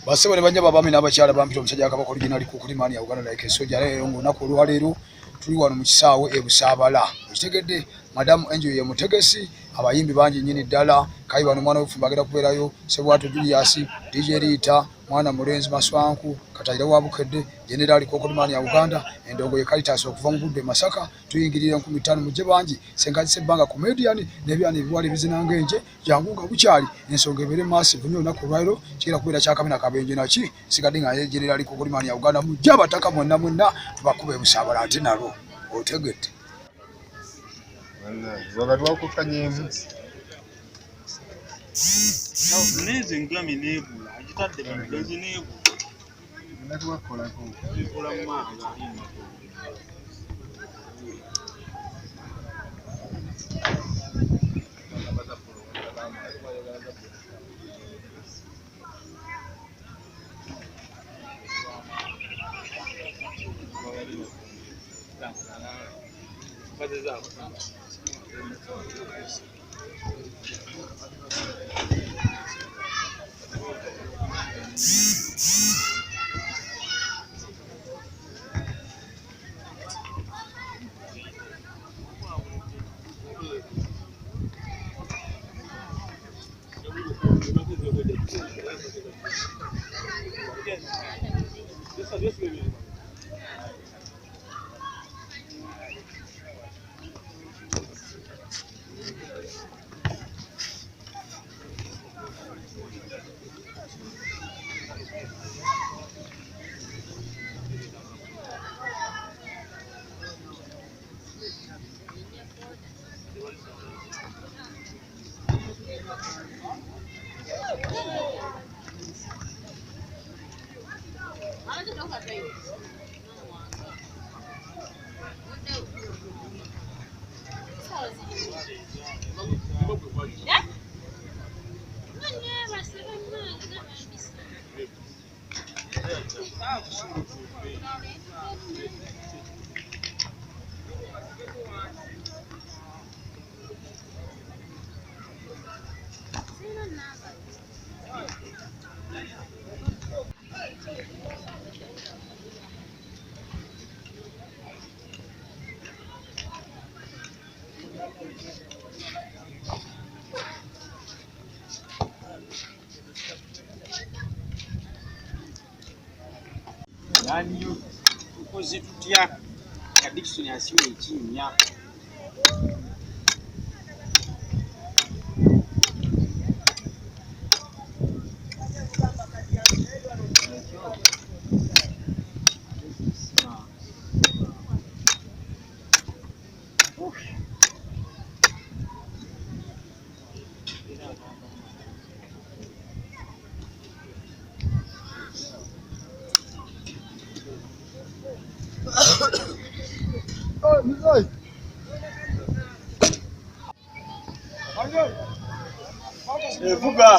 Basebo ne banja babami n'abakyala bampita omusajja akabako original ku kulimani ya Uganda like soja lero ngonaku olwaleero tuli wano mu kisaawe e Busaabala okitegedde Madamu Angel ye mutegesi abayimbi bangi nnyini ddala Kayibano mwana w'effumba agenda kubeerayo Sebwato Julius DJ Rita mwana Mulenzi Maswanku Katayira wa Bukedde General Kokolimani ya Uganda endongo ye Caritas okuva mu Budde Masaka tuyingirira 15 muje bangi sengazi sebbanga comedian nebyani biwali bizinangenje jangu nga bukyali ensonga ebere massive nnyo naku lwairo kira kubeera kyakamina kabenje naki sigadde nga ye General Kokolimani ya Uganda mujja abataka mwonna tubakube e Busaabala ate nalo otegedde wakati wakukanyemu neze ngami nebula agitadde bandozi nebula natuwakolako nkola mumanga yani ukoze tutya addiction yasiwe ekinya evuga